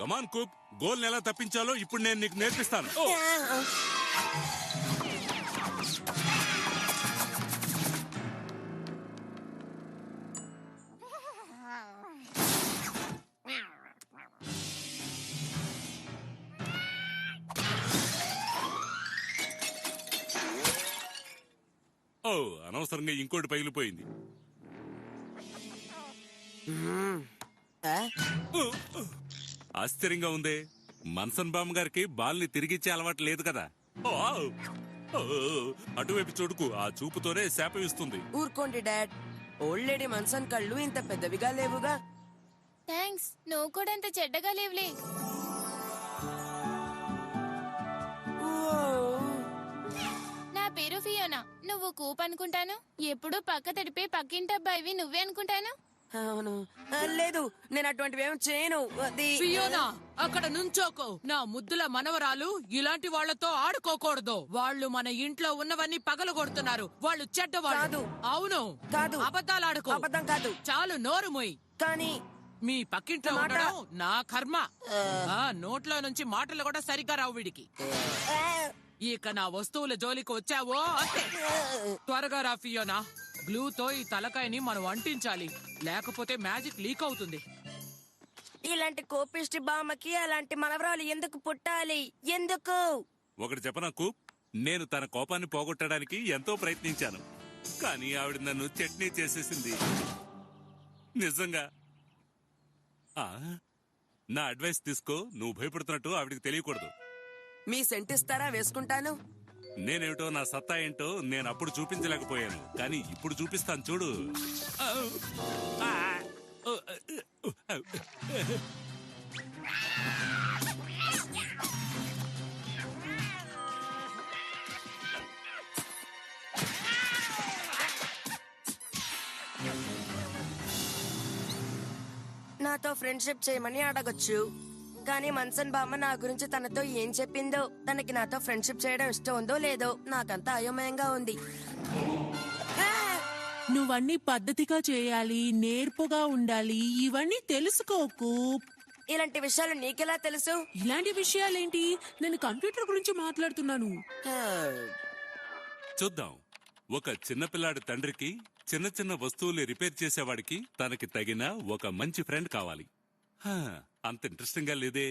కమాన్ cook, గోల్ని ఎలా తప్పించాలో ఇప్పుడు నేను నీకు నేర్పిస్తాను. ఓ, అనవసరంగా ఇంకోటి పగిలిపోయింది. ఆశ్చర్యంగా ఉందే, మన్సన్ బామ్ గారికి బాల్ని తిరిగిచ్చే అలవాటు లేదు కదా. అటువైపు చూడుకు, ఆ చూపుతోనే శాపం ఇస్తుంది. ఊరుకోండి డాడ్, ఓల్డ్ లేడీ మన్సన్ కళ్ళు ఇంత పెద్దవిగా లేవుగా. థ్యాంక్స్, నువ్వు కూడా ఇంత చెడ్డగా లేవులే. నా పేరు ఫియోనా. నువ్వు కూప్ అనుకుంటాను. ఎప్పుడు పక్క తడిపే పక్కింటబ్బాయివి నువ్వే అనుకుంటాను. అవును, లేదు, నేను అటువంటివి ఏం చేయను. అది ఫియోనా, అక్కడ నుంచోకో. నా ముద్దుల మనవరాలు ఇలాంటి వాళ్లతో ఆడుకోకూడదు. వాళ్ళు మన ఇంట్లో ఉన్నవన్నీ పగలగొడుతున్నారు. వాళ్ళు చెడ్డవాళ్ళు. అవును, కాదు, అబద్ధాలు ఆడుకో. అబద్ధం కాదు. చాలు, నోరు మొయ్. కానీ మీ పక్కింట్లో ఉండడం నా కర్మ. నోట్లో నుంచి మాటలు కూడా సరిగ్గా రావు వీడికి. ఇక నా వస్తువుల జోలికి వచ్చావో అంతే. త్వరగా రా ఫియోనా, గ్లూతో ఈ తలకాయని మనం అంటించాలి, లేకపోతే మ్యాజిక్ లీక్ అవుతుంది. ఇలాంటి కోపిష్టి బామ్మకి అలాంటి మనవరాలు ఎందుకు పుట్టాలి? ఎందుకు? ఒకటి చెప్పనకు, నేను తన కోపాన్ని పోగొట్టడానికి ఎంతో ప్రయత్నించాను, కానీ ఆవిడ నన్ను చట్నీ చేసేసింది. నిజంగా. నా అడ్వైస్ తీసుకో, నువ్వు భయపడుతున్నట్టు ఆవిడికి తెలియకూడదు. మీ సెంట్ ఇస్తారా? వేసుకుంటాను. నేనేమిటో, నా సత్తా ఏంటో నేను అప్పుడు చూపించలేకపోయాను, కానీ ఇప్పుడు చూపిస్తాను చూడు. నాతో ఫ్రెండ్షిప్ చేయమని అడగొచ్చు, కానీ మన్సన్ బామ్మ నా గురించి తనతో ఏం చెప్పిందో, తనకి నాతో ఫ్రెండ్షిప్ చేయడం ఇష్టం ఉందో లేదో నాకంతా అయోమయంగా ఉంది. నువ్వన్నీ పద్ధతిగా చేయాలి, నేర్పుగా ఉండాలి, ఇవన్నీ తెలుసుకోకు. ఇలాంటి విషయాలు నీకెలా తెలుసు? ఇలాంటి విషయాలేంటి? నేను కంప్యూటర్ గురించి మాట్లాడుతున్నాను. చూద్దాం. ఒక చిన్నపిల్లాడి తండ్రికి చిన్న చిన్న వస్తువులు రిపేర్ చేసేవాడికి తనకి తగిన ఒక మంచి ఫ్రెండ్ కావాలి. అంత ఇంట్రెస్టింగ్ గా లేదే.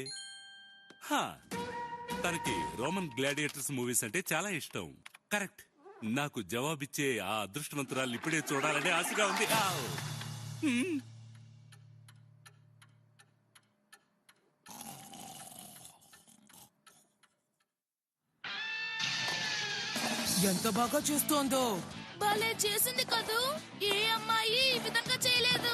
తనకి రోమన్ గ్లాడియేటర్స్ మూవీస్ అంటే చాలా ఇష్టం. కరెక్ట్. నాకు జవాబిచ్చే ఆ అదృష్టవంతురాలు ఇప్పుడే చూడాలని ఆశగా ఉంది. ఎంత బాగా చేస్తోందో. భలే చేసింది కదూ. ఏ అమ్మాయి ఈ విధంగా చేయలేదు.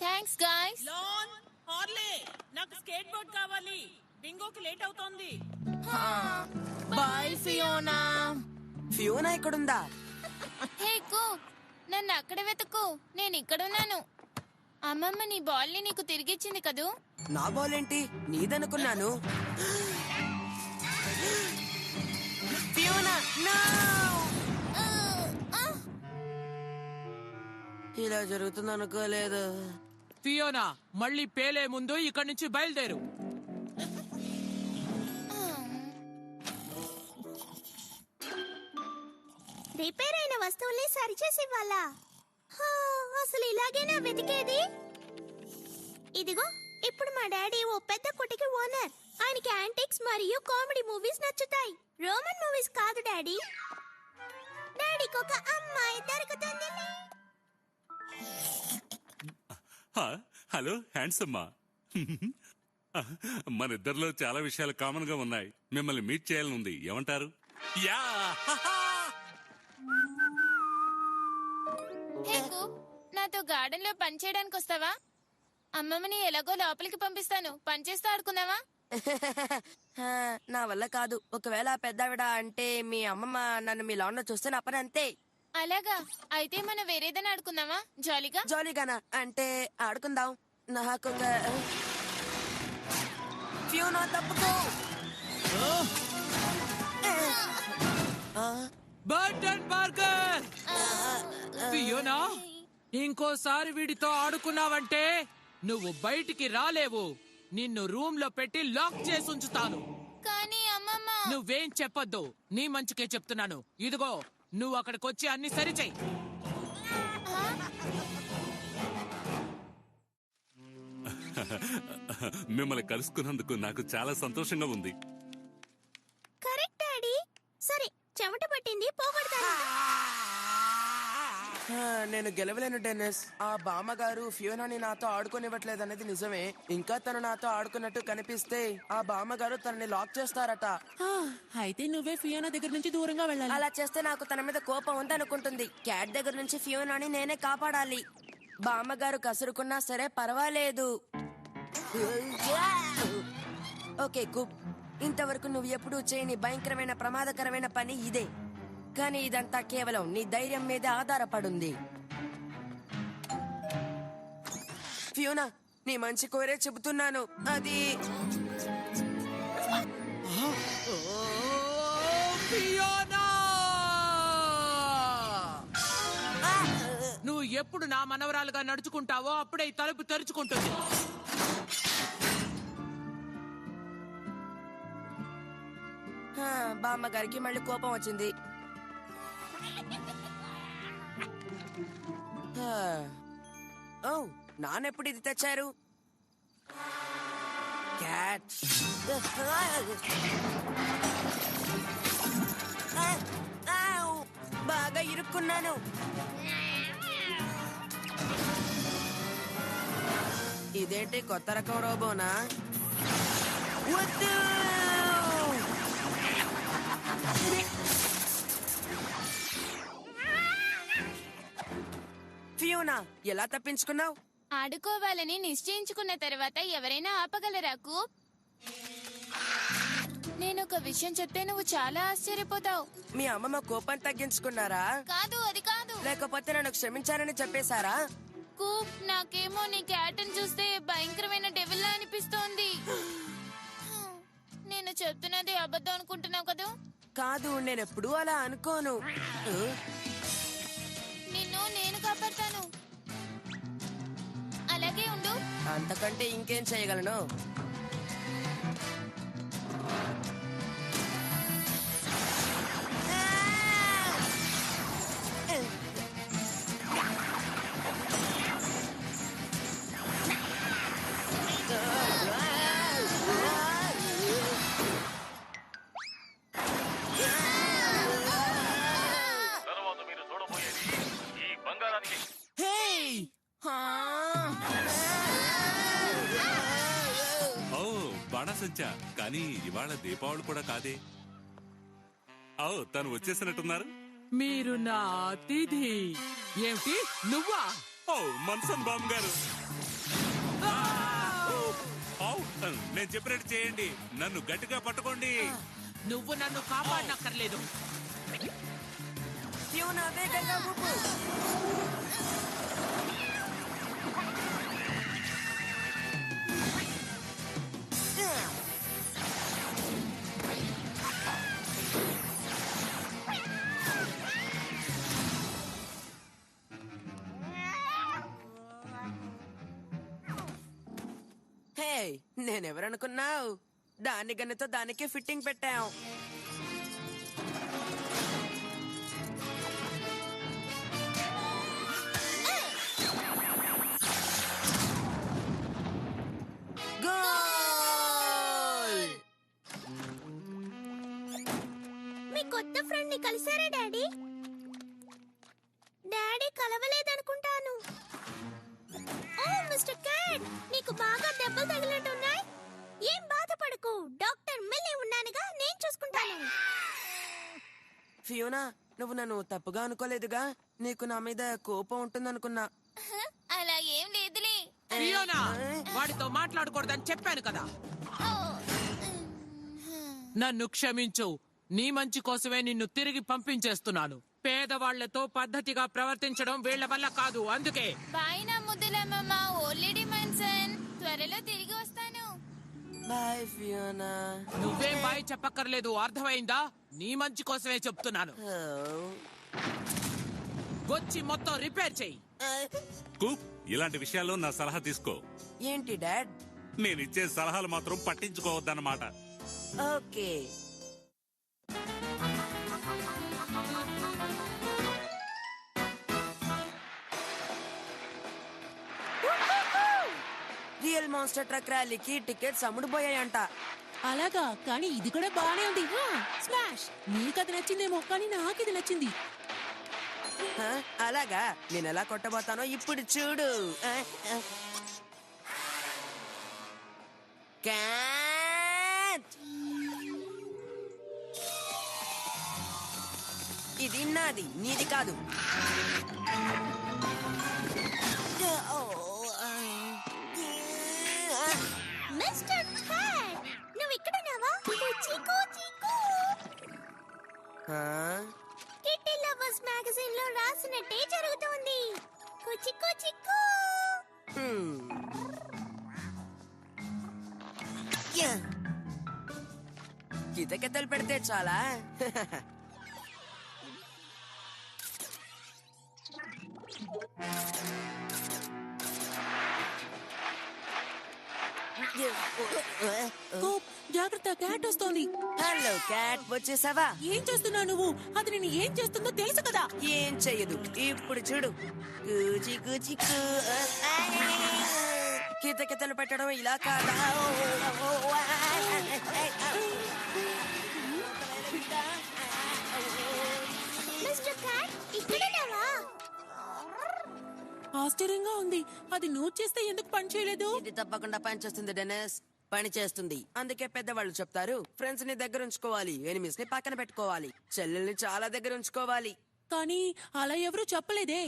Thanks guys. లాన్, హార్లే, నాకు స్కేట్ బోర్డ్ కావాలి. బింగోకి లేట్ అవుతోంది. Bye Fiona. ఫియోనా ఇక్కడుందా? హే కుక్, నన్ను అక్కడ వెతుకు, నేను ఇక్కడున్నాను. అమ్మమ్మ నీ బాల్ ని నీకు తిరిగిచ్చింది కదూ. నా బాల్ ఏంటి? నీదనుకున్నాను. Fiona, no! ఇలా జరుగుతుంది అనుకోలేదు. ఫియోనా, మళ్ళీ పేలే ముందు ఇక్కడి నుంచి బయలుదేరు. రిపేర్ అయిన వస్తువుల్ని సరిచేసి ఇవ్వాలా? అసలు ఇలాగేనా వెతికేది? ఇదిగో ఇప్పుడు మా డాడీ ఓ పెద్ద కొటికి ఓనర్. ఆయనకి యాంటిక్స్ మరియు కామెడీ మూవీస్ నచ్చుతాయి. రోమన్ మూవీస్ కాదు డాడీ. డాడీకి ఒక అమ్మాయి దొరుకుతుంది. హలో హ్యాండ్సమ్మా. మన ఇద్దరిలో చాలా విషయాలు కామన్ గా ఉన్నాయి. మిమ్మల్ని మీట్ చేయాలని ఉంది. ఏమంటారు? యా. హే కూప్, నాతో గార్డెన్ లో పని చేయడానికి వస్తావా? అమ్మమ్మని ఎలాగో లోపలికి పంపిస్తాను. పని చేస్తూ ఆడుకుందావా? హా, నా వల్ల కాదు. ఒకవేళ పెద్దవిడ అంటే మీ అమ్మమ్మ నన్ను మీ లాన్ లో చూస్తే నా పని అంతే. అలాగా అయితే మనం వేరేదని ఆడుకుందామా? జాలీగా. జాలీగానా? అంటే ఆడుకుందాం. నాకు ఒక ఫ్యూనా తప్పుకో. బర్టన్ బర్గర్ ఫియోనా, ఇంకోసారి వీడితో ఆడుకున్నావంటే నువ్వు బయటికి రాలేవు. నిన్ను రూమ్ లో పెట్టి లాక్ చేసి ఉంచుతాను. కానీ అమ్మమ్మ. నువ్వేం చెప్పొద్దు, నీ మంచికే చెప్తున్నాను. ఇదిగో, నువ్వు అక్కడికి వచ్చి అన్ని సరిచెయ్యి. మిమ్మల్ని కలుసుకున్నందుకు నాకు చాలా సంతోషంగా ఉంది. Correct daddy. సరే, చెమట పట్టింది, పోగొడతాను. నేను గెలవలేను డెన్నిస్. ఆ బామ్మగారు ఫియోనాని నాతో ఆడుకోనివ్వట్లేదు అనేది నిజమే. ఇంకా తను నాతో ఆడుకున్నట్టు కనిపిస్తే ఆ బామ్మగారు తనని లాక్ చేస్తారట. అయితే నువ్వే ఫియోనా దగ్గర నుంచి దూరంగా వెళ్ళాలి. అలా చేస్తే నాకు తన మీద కోపం ఉందనుకుంటుంది. క్యాట్ దగ్గర నుంచి ఫియోనాని నేనే కాపాడాలి. బామ్మగారు కసురుకున్నా సరే పర్వాలేదు. ఓకే కుప్, ఇంతవరకు నువ్వు ఎప్పుడూ చేయని భయంకరమైన ప్రమాదకరమైన పని ఇదే. కానీ ఇదంతా కేవలం నీ ధైర్యం మీద ఆధారపడుంది. ఫియోనా, నీ మంచి కోరే చెబుతున్నాను. అది ఫియోనా! నువ్వు ఎప్పుడు నా మనవరాలుగా నడుచుకుంటావో అప్పుడే ఈ తలుపు తెరుచుకుంటుంది. బామ్మగారికి మళ్ళీ కోపం వచ్చింది. ఓ, నాన్నెప్పుడు ఇది తెచ్చారు? క్యాట్. బాగా ఇరుక్కున్నాను. ఇదేంటి కొత్త రకం రోబోనా? వద్దు! ఫియోనా, ఎలా తప్పించుకున్నావు? ఆడుకోవాలని నిశ్చయించుకున్న తర్వాత ఎవరైనా ఆపగలరా కూప్? నేను ఒక విషయం చెప్తే నువ్వు చాలా ఆశ్చర్యపోతావు. మీ అమ్మమ్మ కోపం తగ్గించుకున్నారా? కాదు, అది కాదు. లేకపోతే నన్ను క్షమించారని చెప్పేశారా? కూప్, నాకేమో నీ క్యాట్ని చూస్తే భయంకరమైన డెవిల్లా అనిపిస్తోంది. నేను చెప్తున్నది అబద్ధం అనుకుంటున్నావు కదా? కాదు, నేనెప్పుడూ అలా అనుకోను. నిన్ను నేను కాపాడతాను. అలాగే ఉండు. అంతకంటే ఇంకేం చేయగలను? ఓ, బాణసంచా. కానీ ఇవాళ దీపావళి కూడా కాదే. ఓ, తను వచ్చేసినట్టున్నారు. మీరు నా అతిథి. ఏమిటి, నువ్వా? ఓ, మన్సన్ బామ్ గారు. ఓ, నేను చెప్పినట్టు చేయండి. నన్ను గట్టిగా పట్టుకోండి. నువ్వు నన్ను కాపాడనక్కర్లేదు. ఫియోనా, వేగంగా ఊపు. హే, నేనెవరనుకున్నావు? దాని గన్నతో దానికి ఫిట్టింగ్ పెట్టాం. కొత్త ఫ్రెండ్ ని కలిసారా డాడీ? డాడీ కలవలేదనుకుంటాను. ఓ మిస్టర్ క్యాట్, నీకు బాగా దెబ్బలు తగిలినట్టున్నాయి. ఏం బాధపడకు, డాక్టర్ మిల్లీ ఉన్నానుగా, నేను చూసుకుంటాను. ఫియోనా, నువ్వు నన్ను తప్పుగా అనుకోలేదుగా? నీకు నా మీద కోపం ఉంటుందనుకున్నా. అలా ఏం లేదులే. ఫియోనా, వాడితో మాట్లాడకూడదని చెప్పాను కదా. ఓ, నన్ను క్షమించు. నీ మంచి కోసమే నిన్ను తిరిగి పంపించేస్తున్నాను. పేదవాళ్లతో పద్ధతిగా ప్రవర్తించడం వీళ్ల వల్ల కాదు, అందుకే. బాయ్ నా ముద్దులమ్మమ్మ, ఓల్రెడీ మన్సన్. త్వరలో తిరిగి వస్తాను. Bye Fiona. నువ్వేం బాయ్ చెప్పక్కర్లేదు, అర్థమైందా? నీ మంచి కోసమే చెప్తున్నాను. వచ్చి మొత్తం రిపేర్ చెయ్యి. కూప్, ఇలాంటి విషయాల్లో నా సలహా తీసుకో. ఏంటి డాడ్? నేనిచ్చే సలహాలు మాత్రం పట్టించుకోవద్దన్నమాట. ఓకే. రియల్ మాన్స్టర్ ట్రక్ ర్యాలీకి టికెట్స్ అమ్ముడుపోయాయంట. అలాగా, కానీ ఇది కూడా బానే ఉంది. స్మాష్, నీకు అది నచ్చిందేమో, కానీ నాకు ఇది నచ్చింది. హ? అలాగా, నేను ఎలా కొట్టబోతానో ఇప్పుడు చూడు. క్యాట్! ఇది నాది, నీది కాదు. మిస్టర్ క్యాట్, నువ్వు ఇక్కడున్నావా? చీకు చీకు. హ? కిట్టి లవర్స్ మ్యాగజైన్ లో రాసినట్టే జరుగుతోంది. కుచికు చిక్కు. హ్మ్. యా. కితకితలు పెడితే చాలా. కోప్, జాగ్రత్త, క్యాట్ వస్తోంది. హలో క్యాట్, వచ్చేసావా? ఏం చేస్తున్నావు నువ్వు? అది నేను ఏం చేస్తుందో తెలుసు కదా. ఏం చెయ్యదు, ఇప్పుడు చూడు. కూచి కూచి కూ. కితకితలు పెట్టడం ఇలా కాదా? మిస్టర్ క్యాట్, ఇక్కడున్నావా? ఆశ్చర్యంగా ఉంది. అది నువ్వు చేస్తే ఎందుకు పని చేయలేదు? ఇది తప్పకుండా పని చేస్తుంది డెనిస్, పని చేస్తుంది. అందుకే పెద్దవాళ్ళు చెప్తారు, ఫ్రెండ్స్ ని దగ్గర ఉంచుకోవాలి, ఎనిమిస్ ని పక్కన పెట్టుకోవాలి, చెల్లెల్ని చాలా దగ్గర ఉంచుకోవాలి. కానీ అలా ఎవరూ చెప్పలేదే.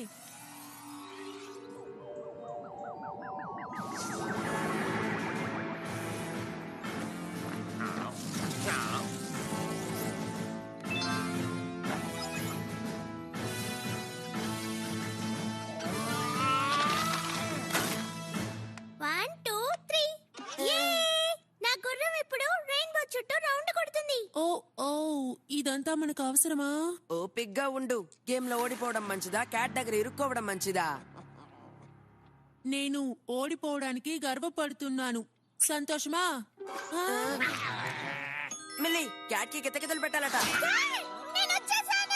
One two three. యే! నా గుర్రం ఇప్పుడు రెయిన్బో చుట్టూ రౌండ్ కొడుతుంది. ఓ ఓ, ఇదంతా మనకు అవసరమా? ఓపిగ్గా ఉండు. గేమ్ లో ఓడిపోవడం మంచిదా, క్యాట్ దగ్గర ఇరుక్కోవడం మంచిదా? నేను ఓడిపోవడానికి గర్వపడుతున్నాను. సంతోషమా? ఆ, మిల్లీ, క్యాట్ కి కితకితలు పెట్టాలట. నేను వచ్చేసాను.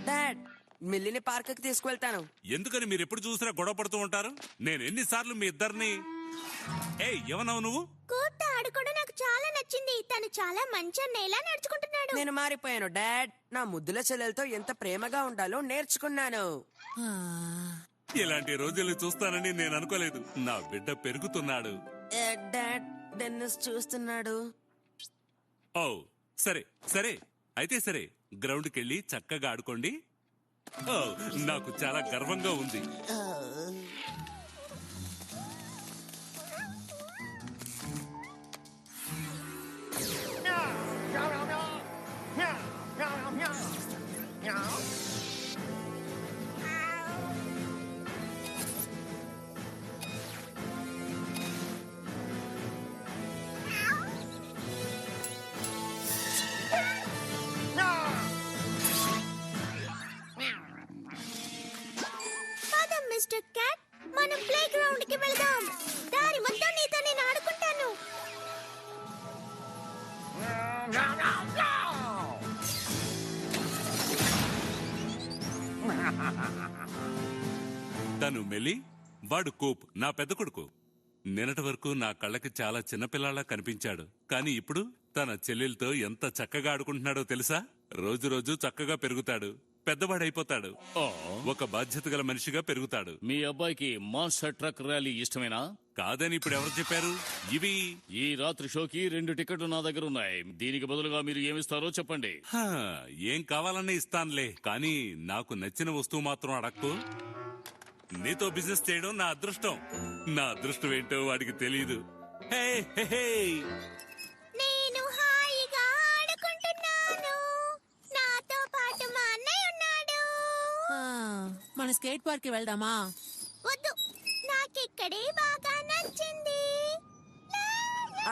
డాడ్, మిల్లీని పార్క్ కి తీసుకువెళ్తాను. ఎందుకని మీరు ఎప్పుడు చూసినా గొడవ పడుతూ ఉంటారు? నేను ఎన్నిసార్లు మీ ఇద్దరిని ఏమన్నావు నువ్వు? కూర్తో ఆడుకోవడం నాకు చాలా నచ్చింది. తను చాలా మంచి అన్నయ్యలా నడుచుకుంటున్నాడు. నేను మారిపోయాను డాడ్. నా ముద్దుల చెల్లెలతో ఎంత ప్రేమగా ఉండాలో నేర్చుకున్నాను. ఆ. ఇలాంటి రోజులు చూస్తానని నేను అనుకోలేదు. నా బిడ్డ పెరుగుతున్నాడు. డాడ్, డెన్నిస్ చూస్తున్నాడు. ఓ సరే సరే, అయితే సరే, గ్రౌండ్కి వెళ్ళి చక్కగా ఆడుకోండి. ఓ, నాకు చాలా గర్వంగా ఉంది. తను మెలి, వాడు కూప్, నా పెద్ద కొడుకు. నిన్నటి వరకు నా కళ్ళకి చాలా చిన్నపిల్లాలా కనిపించాడు, కానీ ఇప్పుడు తన చెల్లెలతో ఎంత చక్కగా ఆడుకుంటున్నాడో తెలుసా? రోజు రోజు చక్కగా పెరుగుతాడు, పెద్దవాడైపోతాడు, ఒక బాధ్యత గల మనిషిగా పెరుగుతాడు. మీ అబ్బాయికి మాన్స్టర్ ట్రక్ ర్యాలీ ఇష్టమేనా? కాదని ఇప్పుడు ఎవరు చెప్పారు? ఇవి ఈ రాత్రి షోకి 2 టికెట్లు నా దగ్గర ఉన్నాయి. దీనికి బదులుగా మీరు ఏమిస్తారో చెప్పండి. హా, ఏం కావాలన్నా ఇస్తానులే, కానీ నాకు నచ్చిన వస్తువు మాత్రం అడక్కు. నీతో బిజినెస్ చేయడం నా అదృష్టం. నా అదృష్టం ఏంటో వాడికి తెలియదు. హే హే హే. నేను హాయిగా ఆడుకుంటున్నాను. నాతో పాటు మా అన్నయ్య ఉన్నాడు. ఆ, మన స్కేట్ పార్క్ కి వెళ్దామా? వద్దు, నాకిక్కడే బాగా నచ్చింది.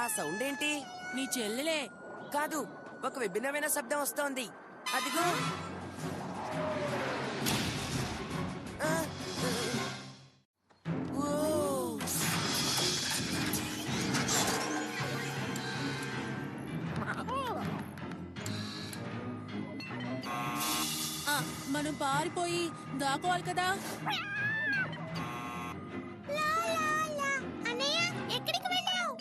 ఆ సౌండ్ ఏంటి? నీ చెల్లెలే. కాదు, ఒక విభిన్నమైన శబ్దం వస్తోంది. అదిగో. ఆ, ఓ. ఆ, మనం పారిపోయి దాకోవాలి కదా. లా, లా, లా. అన్నయ్య, ఎక్కడికి వెళ్ళావు?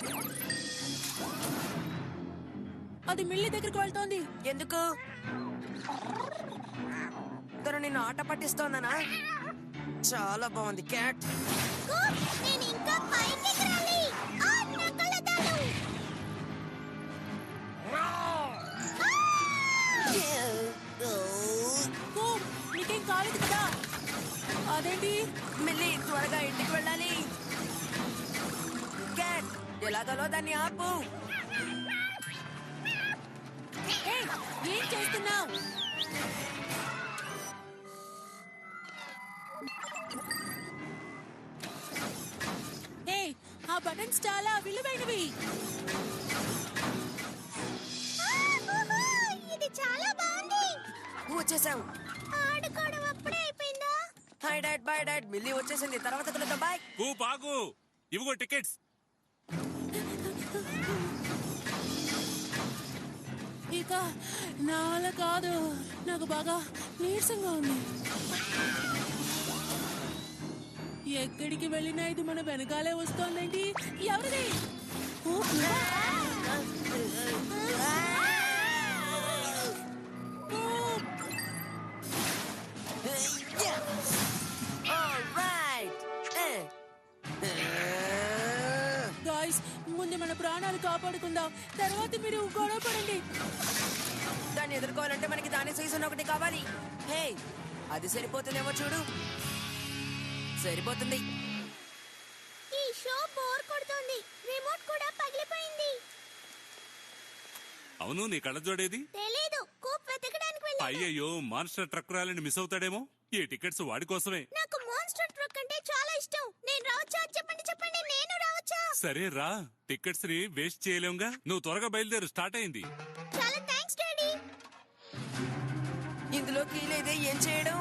అది మిల్లి దగ్గరికి వెళ్తోంది. ఎందుకు? తను నిన్ను ఆట పట్టిస్తోందనా? చాలా బాగుంది క్యాట్. కూప్, నేను ఇంకా పైకి ఎగరాలి. ఆ, నా కళ్ళద్దాలు. కూప్, నీకేం కాలేదు కదా? అదేంటి? మిల్లి, త్వరగా ఇంటికి వెళ్ళాలి. క్యాట్, ఎలాగలో దాన్ని ఆపు. ఏయ్, ఏం చేస్తున్నావు? ఏయ్, ఆ బటన్స్ చాలా విలువైనవి. ఇది చాలా బాగుంది. వచ్చేసావు. ఆడుకోవడం అప్పుడే అయిపోయిందా? Hi dad, bye dad. Milly వచ్చేసింది, తర్వాత కలుద్దాం. బాయ్. కూప్ ఆగు, ఇవిగో టికెట్స్. ఇక నా వల్ల కాదు, నాకు బాగా నీరసంగా ఉంది. ఎక్కడికి వెళ్ళినా ఇది మన వెనకాలే వస్తోందేంటి? ఎవరిది? కూప్, నువ్వా? కూప్. Alright. గాయ్స్, ముందు మన ప్రాణాలు కాపాడుకుందాం, తర్వాత మీరు గొడవ పడండి. దాన్ని ఎదుర్కోవాలంటే మనకి దాని సీజన్ ఒకటి కావాలి. హే, అది సరిపోతుందేమో చూడు. సరిపోతుంది. ఈ షో బోర్ కొడుతోంది. రిమోట్ కూడా పగిలిపోయింది. అవును, నీ కళ్ళజోడేది? తెలీదు, కూప్ వెతకడానికి వెళ్ళాను. అయ్యయ్యో, మాన్స్టర్ ట్రక్ ర్యాలీని మిస్ అవుతాడేమో. ఈ టికెట్స్ వాడి కోసమే. నాకు మాన్స్టర్ ట్రక్ అంటే చాలా ఇష్టం. నేను రావచ్చా? చెప్పండి చెప్పండి, నేను రావచ్చా? సరే రా, టికెట్స్ ని వేస్ట్ చేయలేంగా. నువ్వు త్వరగా బయలుదేరు, స్టార్ట్ అయింది. చాలా థ్యాంక్స్ డాడీ. ఇందులో కీ లేదే, ఏం చేయడం?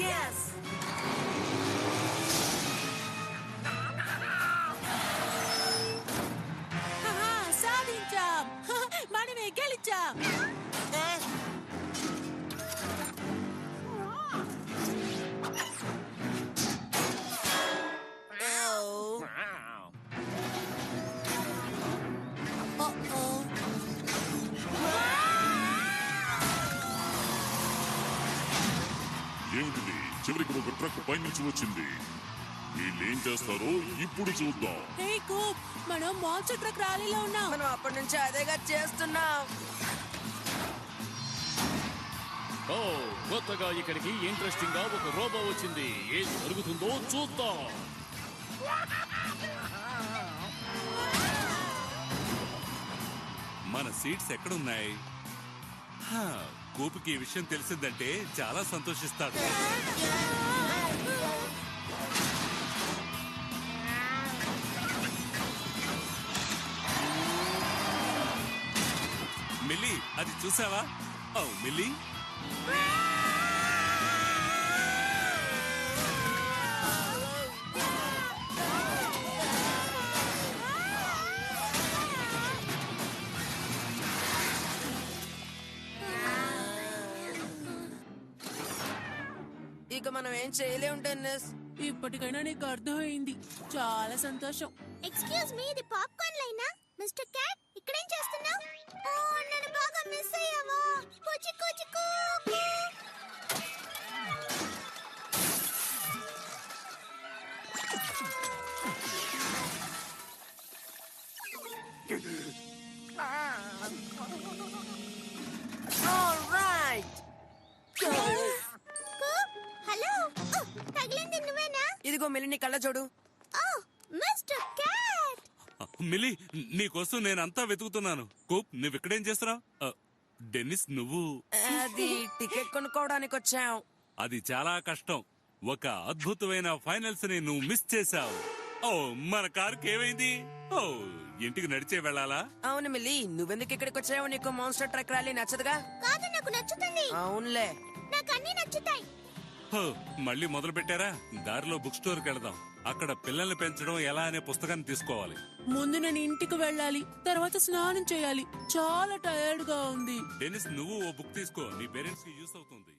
Yes. ఆహా, సాధించాం. మనమే గెలిచాం. ఏమిటిది? చివరికి ఒక ట్రక్ పైనుంచి వచ్చింది. వీళ్ళేం చేస్తారో ఇప్పుడు చూద్దాం. హే కూప్, మనం మాన్స్టర్ ట్రక్ ర్యాలీలో ఉన్నాం. మనం అప్పటి నుంచి అదేగా చేస్తున్నాం. ఓ, కొత్తగా ఇక్కడికి ఇంట్రెస్టింగ్ గా ఒక రోబో వచ్చింది. ఏం జరుగుతుందో చూద్దాం. మన సీట్స్ ఎక్కడున్నాయి? హా, కూపుకి ఈ విషయం తెలిసిందంటే చాలా సంతోషిస్తాడు. మిల్లీ, అది చూసావా? ఓ మిల్లీ, ఇక మనం ఏం చేయలేం డెన్నిస్. ఇప్పటికైనా నీకు అర్థమైంది. చాలా సంతోషం. ఎక్స్క్యూజ్ మీ, ఇది పాప్కార్న్ లైనా? మిస్టర్ క్యాట్, ఇక్కడేం చేస్తున్నావు? ఓ, నన్ను బాగా మిస్ అయ్యావా? కుచి కుచి కూ. Alright. కూ, హలో. ఓ, తగిలింది నువ్వేనా? ఇదిగో మిలి నీ కళ్ళ చూడు. ఓ, మిస్టర్ క్యాట్. మిలి, నీకోసం నేనంతా వెతుకుతున్నాను. కూప్, నువ్విక్కడేం చేస్తున్నావు? డెన్నిస్, నువ్వు అది టికెట్ కొనుక్కోవడానికి వచ్చాం. అది చాలా కష్టం. ఒక అద్భుతమైన ఫైనల్స్ ని నువ్వు మిస్ చేశావు. ఓ, మన కారుకి ఏమైంది? ఓ, ఇంటికి నడిచే వెళ్ళాలా? అవును మిల్లి, నువ్వెందుకు ఇక్కడికి వచ్చావు? నీకు మాన్స్టర్ ట్రక్ ర్యాలీ నచ్చదుగా? కాదు, నాకు నచ్చుతుంది. అవునులే. నాకు అన్ని నచ్చుతాయి. హో, మళ్ళీ మొదలు పెట్టారా? దారిలో బుక్ స్టోర్ కి వెళదాం. అక్కడ పిల్లల్ని పెంచడం ఎలా అనే పుస్తకాన్ని తీసుకోవాలి. ముందు నేను ఇంటికి వెళ్ళాలి, తర్వాత స్నానం చేయాలి. చాలా టైర్డ్ గా ఉంది. డెనిస్, నువ్వు ఓ బుక్ తీసుకో, నీ పేరెంట్స్ కి యూస్ అవుతుంది.